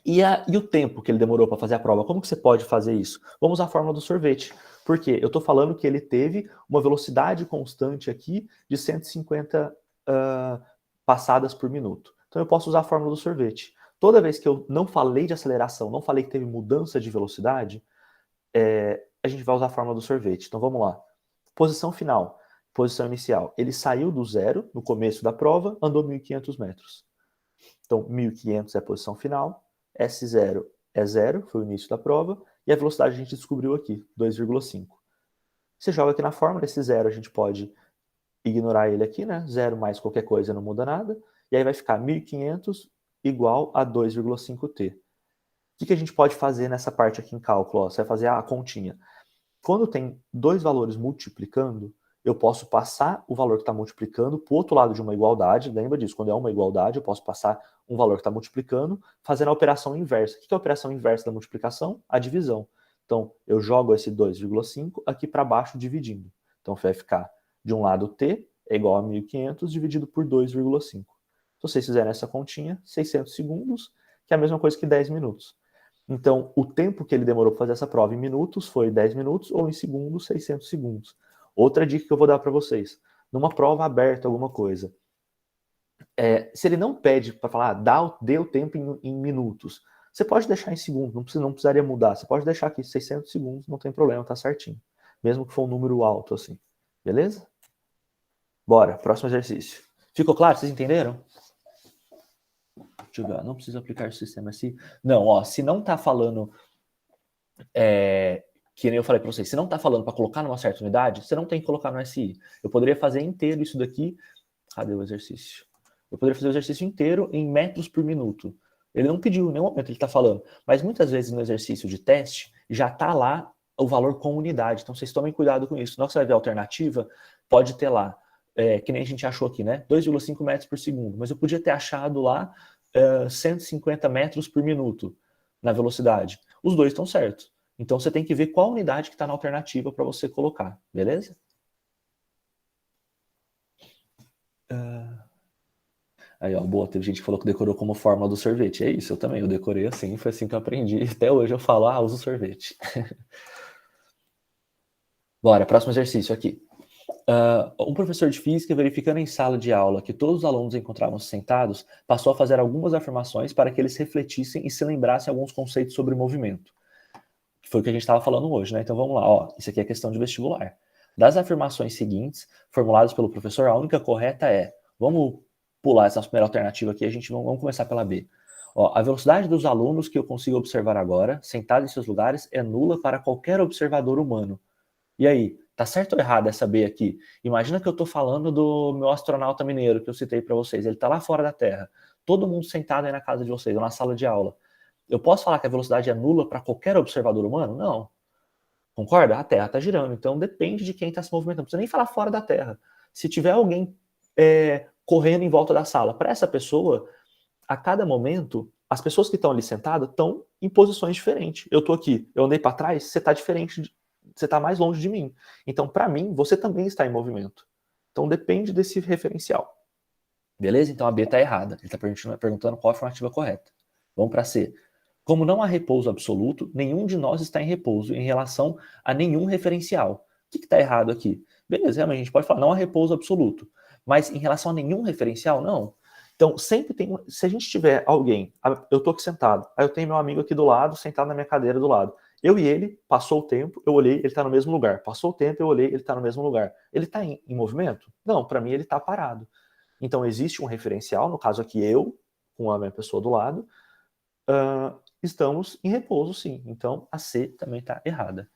E o tempo que ele demorou para fazer a prova? Como que você pode fazer isso? Vamos usar a fórmula do sorvete. Por quê? Eu estou falando que ele teve uma velocidade constante aqui de 150 passadas por minuto. Então eu posso usar a fórmula do sorvete. Toda vez que eu não falei de aceleração, não falei que teve mudança de velocidade, a gente vai usar a fórmula do sorvete. Então vamos lá. Posição final, posição inicial. Ele saiu do zero no começo da prova, andou 1.500 metros. Então 1.500 é a posição final, S0 é 0, foi o início da prova, e a velocidade a gente descobriu aqui, 2,5. Você joga aqui na fórmula, esse 0 a gente pode ignorar ele aqui, né? 0 mais qualquer coisa não muda nada, e aí vai ficar 1.500 igual a 2,5t. O que a gente pode fazer nessa parte aqui em cálculo? Ó, você vai fazer a continha. Quando tem dois valores multiplicando, eu posso passar o valor que está multiplicando para o outro lado de uma igualdade. Lembra disso? Quando é uma igualdade, eu posso passar um valor que está multiplicando, fazendo a operação inversa. O que é a operação inversa da multiplicação? A divisão. Então, eu jogo esse 2,5 aqui para baixo dividindo. Então, vai ficar de um lado t é igual a 1.500 dividido por 2,5. Se vocês fizerem essa continha, 600 segundos, que é a mesma coisa que 10 minutos. Então, o tempo que ele demorou para fazer essa prova em minutos foi 10 minutos ou em segundos, 600 segundos. Outra dica que eu vou dar para vocês. Numa prova aberta, alguma coisa, se ele não pede para falar, dê o tempo em minutos, você pode deixar em segundos, não precisaria mudar. Você pode deixar aqui 600 segundos, não tem problema, tá certinho. Mesmo que for um número alto assim. Beleza? Bora, próximo exercício. Ficou claro? Vocês entenderam? Deixa eu ver, não precisa aplicar o sistema SI. Não, ó, se não tá falando, que nem eu falei para vocês, se não tá falando para colocar numa certa unidade, você não tem que colocar no SI. Eu poderia fazer inteiro isso daqui. Cadê o exercício? Eu poderia fazer o exercício inteiro em metros por minuto. Ele não pediu, em nenhum momento ele está falando. Mas muitas vezes no exercício de teste, já está lá o valor com unidade. Então vocês tomem cuidado com isso. Na hora que você vai ver a alternativa, pode ter lá, que nem a gente achou aqui, né? 2,5 metros por segundo. Mas eu podia ter achado lá 150 metros por minuto na velocidade. Os dois estão certos. Então você tem que ver qual unidade que está na alternativa para você colocar, beleza? Aí, ó, boa, teve gente que falou que decorou como fórmula do sorvete. É isso, eu também, eu decorei assim, foi assim que eu aprendi. Até hoje eu falo, uso sorvete. Bora, próximo exercício aqui. Um professor de física, verificando em sala de aula que todos os alunos encontravam-se sentados, passou a fazer algumas afirmações para que eles refletissem e se lembrassem alguns conceitos sobre movimento. Que foi o que a gente estava falando hoje, né? Então vamos lá, ó, isso aqui é questão de vestibular. Das afirmações seguintes, formuladas pelo professor, a única correta é, vamos pular essa primeira alternativa aqui, vamos começar pela B. Ó, a velocidade dos alunos que eu consigo observar agora, sentados em seus lugares, é nula para qualquer observador humano. E aí, tá certo ou errado essa B aqui? Imagina que eu tô falando do meu astronauta mineiro que eu citei para vocês. Ele tá lá fora da Terra. Todo mundo sentado aí na casa de vocês, ou na sala de aula. Eu posso falar que a velocidade é nula para qualquer observador humano? Não. Concorda? A Terra está girando, então depende de quem está se movimentando. Não precisa nem falar fora da Terra. Se tiver alguém correndo em volta da sala, para essa pessoa, a cada momento, as pessoas que estão ali sentadas estão em posições diferentes. Eu estou aqui, eu andei para trás, você está diferente, você está mais longe de mim. Então, para mim, você também está em movimento. Então, depende desse referencial. Beleza? Então, a B está errada. Ele está perguntando qual a afirmativa correta. Vamos para C. Como não há repouso absoluto, nenhum de nós está em repouso em relação a nenhum referencial. O que está errado aqui? Beleza, realmente a gente pode falar, não há repouso absoluto. Mas em relação a nenhum referencial, não. Então, sempre tem. Se a gente tiver alguém, eu estou aqui sentado, aí eu tenho meu amigo aqui do lado, sentado na minha cadeira do lado. Eu e ele, passou o tempo, eu olhei, ele está no mesmo lugar. Passou o tempo, eu olhei, ele está no mesmo lugar. Ele está em movimento? Não, para mim ele está parado. Então, existe um referencial, no caso aqui eu, com a minha pessoa do lado, estamos em repouso, sim. Então, a C também está errada.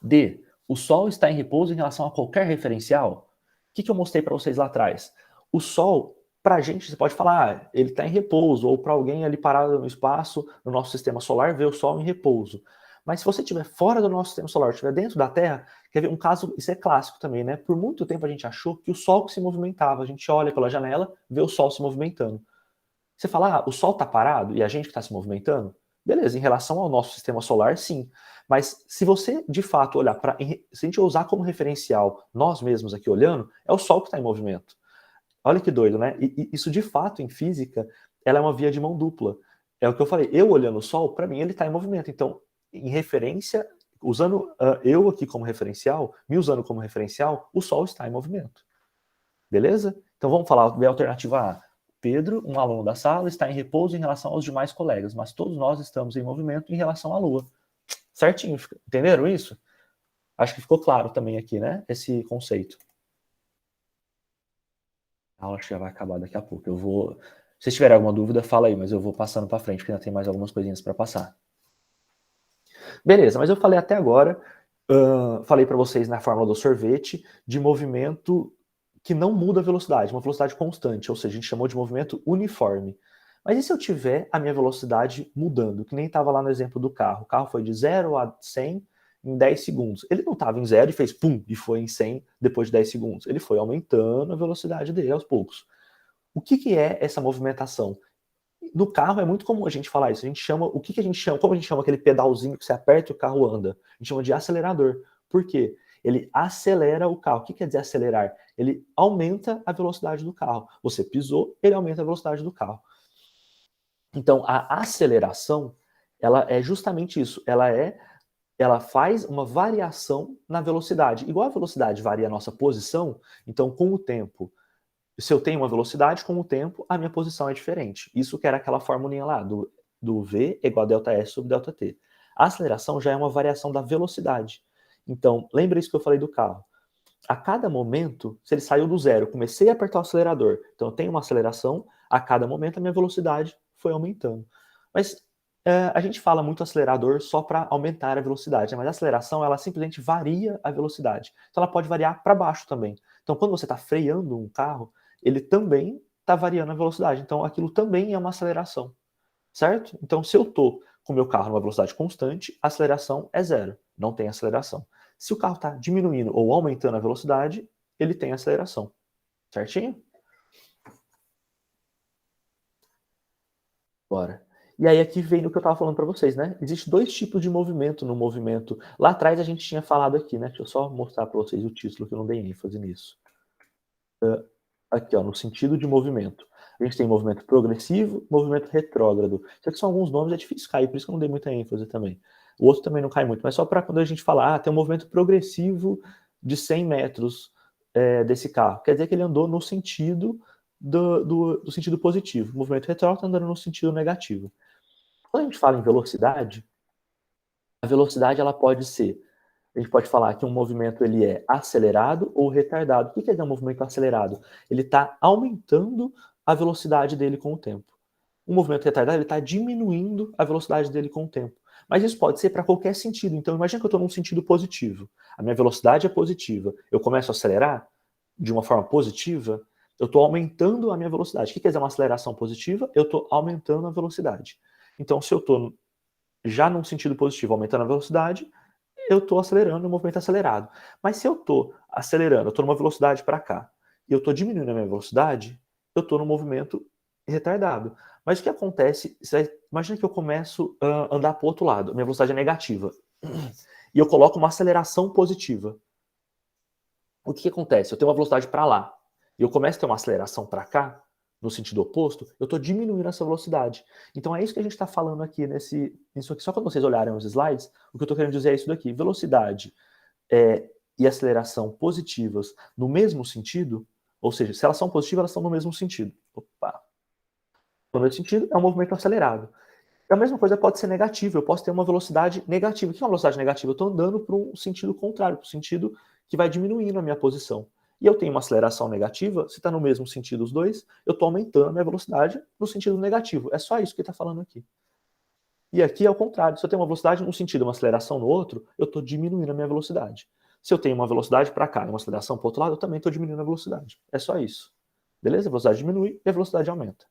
D. O Sol está em repouso em relação a qualquer referencial? O que eu mostrei para vocês lá atrás? O Sol, para a gente, você pode falar, ele está em repouso, ou para alguém ali parado no espaço, no nosso sistema solar, ver o Sol em repouso. Mas se você estiver fora do nosso sistema solar, estiver dentro da Terra, quer ver um caso, isso é clássico também, né? Por muito tempo a gente achou que o Sol que se movimentava. A gente olha pela janela, vê o Sol se movimentando. Você fala, o Sol está parado e a gente que está se movimentando? Beleza, em relação ao nosso sistema solar, sim. Mas se você, de fato, olhar para... Se a gente usar como referencial nós mesmos aqui olhando, é o Sol que está em movimento. Olha que doido, né? E isso, de fato, em física, ela é uma via de mão dupla. É o que eu falei, eu olhando o Sol, para mim ele está em movimento. Então, em referência, usando eu aqui como referencial, me usando como referencial, o Sol está em movimento. Beleza? Então vamos falar da alternativa A. Pedro, um aluno da sala, está em repouso em relação aos demais colegas, mas todos nós estamos em movimento em relação à Lua. Certinho, entenderam isso? Acho que ficou claro também aqui, né? Esse conceito. A aula já vai acabar daqui a pouco. Eu vou... Se vocês tiverem alguma dúvida, fala aí, mas eu vou passando para frente, porque ainda tem mais algumas coisinhas para passar. Beleza, mas eu falei até agora, falei para vocês na fórmula do sorvete, de movimento que não muda a velocidade, uma velocidade constante, ou seja, a gente chamou de movimento uniforme. Mas e se eu tiver a minha velocidade mudando, que nem estava lá no exemplo do carro? O carro foi de 0 a 100 em 10 segundos. Ele não estava em 0 e fez pum, e foi em 100 depois de 10 segundos. Ele foi aumentando a velocidade dele aos poucos. O que é essa movimentação? No carro é muito comum a gente falar isso. A gente chama, o que a gente chama, como a gente chama aquele pedalzinho que você aperta e o carro anda? A gente chama de acelerador. Por quê? Ele acelera o carro. O que quer dizer acelerar? Ele aumenta a velocidade do carro. Você pisou, ele aumenta a velocidade do carro. Então, a aceleração, ela é justamente isso. Ela faz uma variação na velocidade. Igual a velocidade varia a nossa posição, então com o tempo, se eu tenho uma velocidade, com o tempo, a minha posição é diferente. Isso que era aquela formulinha lá, do V igual a ΔS sobre ΔT. A aceleração já é uma variação da velocidade. Então, lembra isso que eu falei do carro. A cada momento, se ele saiu do zero, comecei a apertar o acelerador, então eu tenho uma aceleração, a cada momento a minha velocidade foi aumentando. Mas a gente fala muito acelerador só para aumentar a velocidade, mas a aceleração, ela simplesmente varia a velocidade. Então ela pode variar para baixo também. Então quando você está freando um carro, ele também está variando a velocidade. Então aquilo também é uma aceleração, certo? Então se eu estou com o meu carro numa velocidade constante, a aceleração é zero, não tem aceleração. Se o carro está diminuindo ou aumentando a velocidade, ele tem aceleração, certinho? Bora. E aí aqui vem o que eu estava falando para vocês, né? Existem dois tipos de movimento no movimento. Lá atrás a gente tinha falado aqui, né? Deixa eu só mostrar para vocês o título, que eu não dei ênfase nisso. Aqui, ó, no sentido de movimento. A gente tem movimento progressivo, movimento retrógrado. Isso aqui são alguns nomes, é difícil cair, por isso que eu não dei muita ênfase também. O outro também não cai muito, mas só para quando a gente falar, tem um movimento progressivo de 100 metros desse carro. Quer dizer que ele andou no sentido do sentido positivo. O movimento retrógrado andando no sentido negativo. Quando a gente fala em velocidade, a velocidade ela pode ser, a gente pode falar que um movimento ele é acelerado ou retardado. O que quer dizer um movimento acelerado? Ele está aumentando a velocidade dele com o tempo. Um movimento retardado ele está diminuindo a velocidade dele com o tempo. Mas isso pode ser para qualquer sentido. Então imagina que eu estou num sentido positivo. A minha velocidade é positiva. Eu começo a acelerar de uma forma positiva, eu estou aumentando a minha velocidade. O que quer dizer uma aceleração positiva? Eu estou aumentando a velocidade. Então, se eu estou já num sentido positivo, aumentando a velocidade, eu estou acelerando o movimento acelerado. Mas se eu estou acelerando, eu estou numa velocidade para cá, e eu estou diminuindo a minha velocidade, eu estou no movimento retardado. Mas o que acontece, imagina que eu começo a andar para o outro lado, minha velocidade é negativa, e eu coloco uma aceleração positiva. O que acontece? Eu tenho uma velocidade para lá, e eu começo a ter uma aceleração para cá, no sentido oposto, eu estou diminuindo essa velocidade. Então é isso que a gente está falando aqui nisso aqui. Só quando vocês olharem os slides, o que eu estou querendo dizer é isso daqui. Velocidade e aceleração positivas no mesmo sentido, ou seja, se elas são positivas, elas estão no mesmo sentido. Opa! No mesmo sentido, é um movimento acelerado. A mesma coisa pode ser negativa. Eu posso ter uma velocidade negativa. O que é uma velocidade negativa? Eu estou andando para um sentido contrário, para o sentido que vai diminuindo a minha posição. E eu tenho uma aceleração negativa, se está no mesmo sentido os dois, eu estou aumentando a minha velocidade no sentido negativo. É só isso que ele está falando aqui. E aqui é o contrário. Se eu tenho uma velocidade num sentido e uma aceleração no outro, eu estou diminuindo a minha velocidade. Se eu tenho uma velocidade para cá e uma aceleração para o outro lado, eu também estou diminuindo a velocidade. É só isso. Beleza? A velocidade diminui e a velocidade aumenta.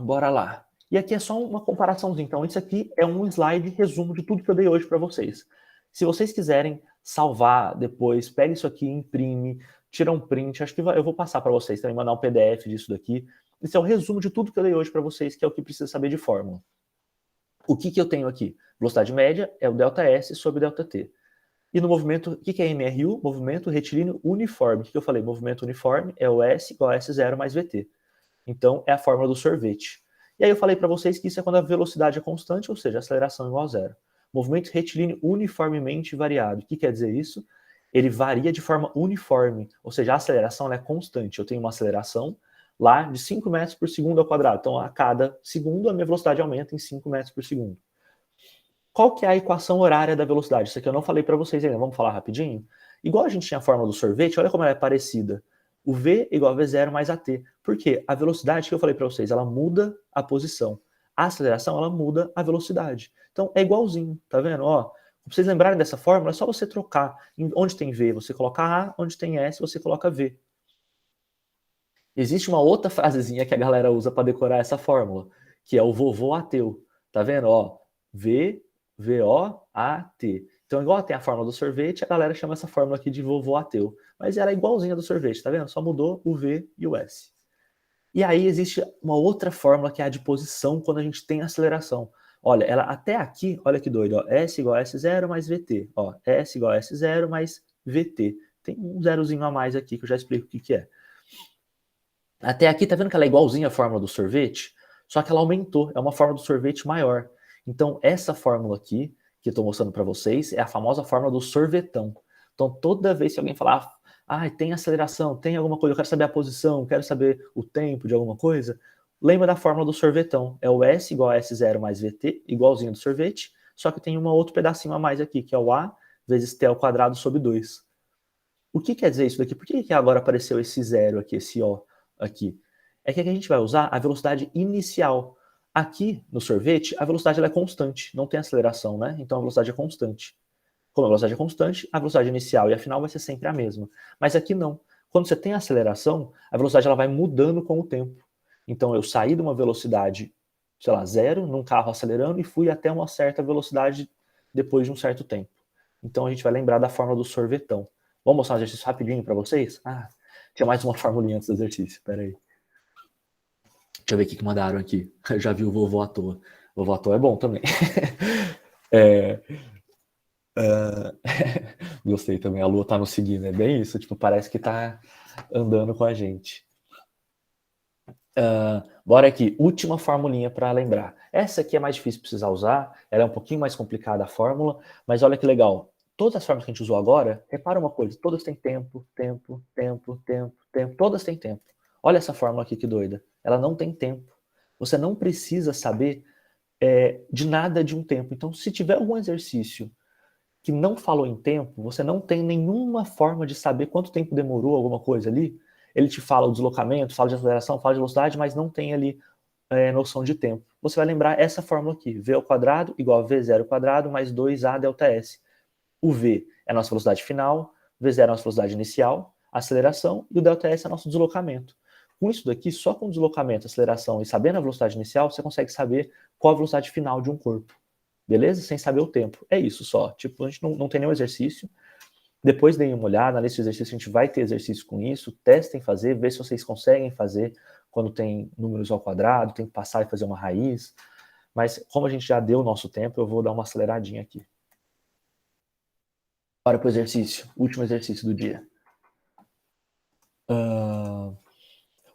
Bora lá. E aqui é só uma comparaçãozinha. Então, isso aqui é um slide resumo de tudo que eu dei hoje para vocês. Se vocês quiserem salvar depois, pega isso aqui, imprime, tira um print. Acho que eu vou passar para vocês também, mandar um PDF disso daqui. Esse é o resumo de tudo que eu dei hoje para vocês, que é o que precisa saber de fórmula. O que eu tenho aqui? Velocidade média é o ΔS sobre ΔT. E no movimento, o que é MRU? Movimento retilíneo uniforme. O que eu falei? Movimento uniforme é o S igual a S0 mais VT. Então, é a fórmula do sorvete. E aí eu falei para vocês que isso é quando a velocidade é constante, ou seja, a aceleração é igual a zero. movimento retilíneo uniformemente variado. O que quer dizer isso? Ele varia de forma uniforme, ou seja, a aceleração é constante. Eu tenho uma aceleração lá de 5 metros por segundo ao quadrado. Então, a cada segundo, a minha velocidade aumenta em 5 metros por segundo. Qual que é a equação horária da velocidade? Isso aqui eu não falei para vocês ainda, vamos falar rapidinho? Igual a gente tinha a fórmula do sorvete, olha como ela é parecida. O V igual a V0 mais AT. Por quê? A velocidade que eu falei para vocês, ela muda a posição. A aceleração, ela muda a velocidade. Então, é igualzinho, tá vendo? Ó, pra vocês lembrarem dessa fórmula, é só você trocar. Onde tem V, você coloca A, onde tem S, você coloca V. Existe uma outra frasezinha que a galera usa para decorar essa fórmula, que é o vovô ateu. Tá vendo? Ó, V, V-O-A-T. Então, igual tem a fórmula do sorvete, a galera chama essa fórmula aqui de vovô ateu. Mas ela é igualzinha do sorvete, tá vendo? Só mudou o V e o S. E aí existe uma outra fórmula que é a de posição quando a gente tem aceleração. Olha, ela até aqui, olha que doido, ó, S igual a S0 mais VT. Ó, S igual a S0 mais VT. Tem um zerozinho a mais aqui que eu já explico o que que é. Até aqui, tá vendo que ela é igualzinha à fórmula do sorvete? Só que ela aumentou, é uma fórmula do sorvete maior. Então, essa fórmula aqui, que eu estou mostrando para vocês, é a famosa fórmula do sorvetão. Então, toda vez que alguém falar, tem aceleração, tem alguma coisa, eu quero saber a posição, quero saber o tempo de alguma coisa, lembra da fórmula do sorvetão. É o S igual a S0 mais VT, igualzinho do sorvete, só que tem um outro pedacinho a mais aqui, que é o A vezes T ao quadrado sobre 2. O que quer dizer isso daqui? Por que agora apareceu esse zero aqui, esse O aqui? É que aqui a gente vai usar a velocidade inicial. Aqui no sorvete, a velocidade ela é constante, não tem aceleração, né? Então a velocidade é constante. Como a velocidade é constante, a velocidade inicial e a final vai ser sempre a mesma. Mas aqui não. Quando você tem aceleração, a velocidade ela vai mudando com o tempo. Então eu saí de uma velocidade, sei lá, zero, num carro acelerando e fui até uma certa velocidade depois de um certo tempo. Então a gente vai lembrar da fórmula do sorvetão. Vamos mostrar um exercício rapidinho para vocês? Tinha mais uma formulinha antes do exercício, peraí. Deixa eu ver o que mandaram aqui. Eu já vi o vovô à toa. O vovô à toa é bom também. Gostei também, a lua tá nos seguindo, é bem isso, tipo, parece que tá andando com a gente. Bora aqui, última formulinha para lembrar. Essa aqui é mais difícil precisar usar, ela é um pouquinho mais complicada a fórmula, mas olha que legal. Todas as fórmulas que a gente usou agora, repara uma coisa, todas têm tempo, tempo, tempo, tempo, tempo, todas têm tempo. Olha essa fórmula aqui que doida, ela não tem tempo. Você não precisa saber de nada de um tempo. Então, se tiver algum exercício que não falou em tempo, você não tem nenhuma forma de saber quanto tempo demorou alguma coisa ali. Ele te fala o deslocamento, fala de aceleração, fala de velocidade, mas não tem ali noção de tempo. Você vai lembrar essa fórmula aqui, v ao quadrado igual a v0 ao quadrado mais 2a delta s. O v é a nossa velocidade final, v0 é a nossa velocidade inicial, aceleração, e o delta s é o nosso deslocamento. Com isso daqui, só com deslocamento, aceleração e sabendo a velocidade inicial, você consegue saber qual a velocidade final de um corpo. Beleza? Sem saber o tempo. É isso só. Tipo, a gente não tem nenhum exercício. Depois deem uma olhada, na lista de exercícios a gente vai ter exercício com isso. Testem fazer, ver se vocês conseguem fazer quando tem números ao quadrado, tem que passar e fazer uma raiz. Mas como a gente já deu o nosso tempo, eu vou dar uma aceleradinha aqui. Bora pro exercício. Último exercício do dia.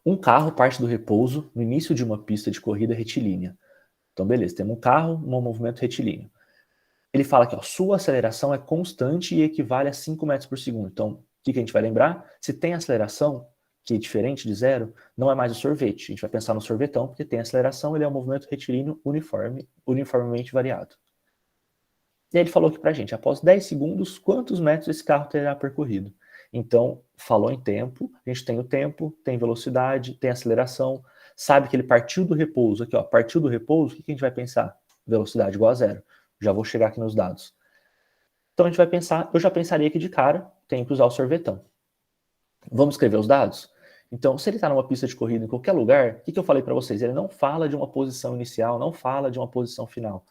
Um carro parte do repouso no início de uma pista de corrida retilínea. Então, beleza, temos um carro, um movimento retilíneo. Ele fala que sua aceleração é constante e equivale a 5 metros por segundo. Então, o que a gente vai lembrar? Se tem aceleração, que é diferente de zero, não é mais o sorvete. A gente vai pensar no sorvetão, porque tem aceleração, ele é um movimento retilíneo uniformemente variado. E aí ele falou aqui pra gente, após 10 segundos, quantos metros esse carro terá percorrido? Então, falou em tempo, a gente tem o tempo, tem velocidade, tem aceleração, sabe que ele partiu do repouso, aqui partiu do repouso, o que a gente vai pensar? Velocidade igual a zero. Já vou chegar aqui nos dados. Então a gente vai pensar, eu já pensaria aqui de cara, tem que usar o sorvetão. Vamos escrever os dados? Então, se ele está numa pista de corrida em qualquer lugar, o que eu falei para vocês? Ele não fala de uma posição inicial, não fala de uma posição final.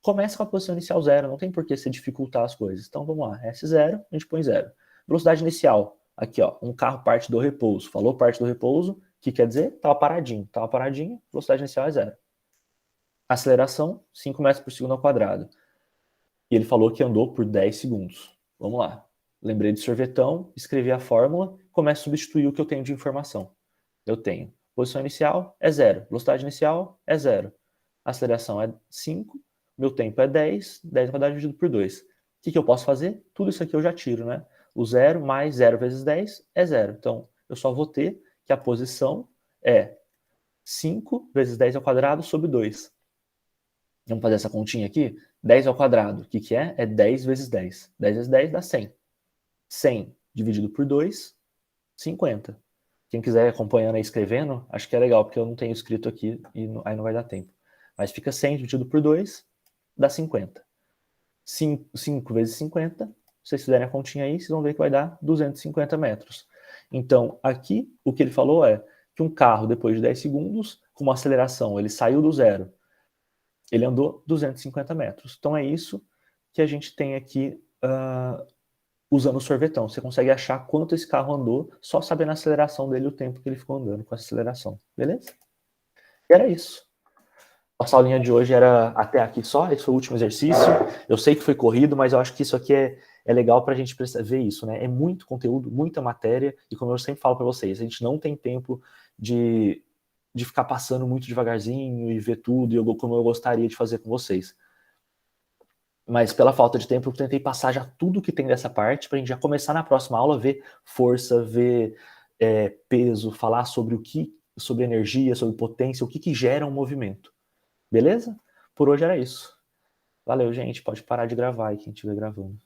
Começa com a posição inicial zero, não tem por que se dificultar as coisas. Então vamos lá, S0, a gente põe zero. Velocidade inicial, aqui um carro parte do repouso. Falou parte do repouso, o que quer dizer? Estava paradinho, velocidade inicial é zero. Aceleração, 5 metros por segundo ao quadrado. E ele falou que andou por 10 segundos. Vamos lá. Lembrei de sorvetão, escrevi a fórmula, começo a substituir o que eu tenho de informação. Eu tenho posição inicial é zero, velocidade inicial é zero, aceleração é 5, meu tempo é 10, 10 ao quadrado dividido por 2. O que eu posso fazer? Tudo isso aqui eu já tiro, né? O 0 mais 0 vezes 10 é 0. Então, eu só vou ter que a posição é 5 vezes 10 ao quadrado sobre 2. Vamos fazer essa continha aqui? 10 ao quadrado, o que é? É 10 vezes 10. 10 vezes 10 dá 100. 100 dividido por 2, 50. Quem quiser acompanhando aí escrevendo, acho que é legal, porque eu não tenho escrito aqui e aí não vai dar tempo. Mas fica 100 dividido por 2, dá 50. 5 vezes 50, se vocês fizerem a continha aí, vocês vão ver que vai dar 250 metros. Então, aqui, o que ele falou é que um carro, depois de 10 segundos, com uma aceleração, ele saiu do zero, ele andou 250 metros. Então, é isso que a gente tem aqui usando o sorvetão. Você consegue achar quanto esse carro andou, só sabendo a aceleração dele, o tempo que ele ficou andando com essa aceleração. Beleza? E era isso. Nossa aulinha de hoje era até aqui só, esse foi o último exercício. Eu sei que foi corrido, mas eu acho que isso aqui é legal para a gente ver isso, né? É muito conteúdo, muita matéria, e como eu sempre falo para vocês, a gente não tem tempo de ficar passando muito devagarzinho e ver tudo, como eu gostaria de fazer com vocês. Mas pela falta de tempo, eu tentei passar já tudo que tem dessa parte, para a gente já começar na próxima aula, ver força, ver peso, falar sobre sobre energia, sobre potência, o que gera um movimento. Beleza? Por hoje era isso. Valeu, gente. Pode parar de gravar aí, quem estiver gravando.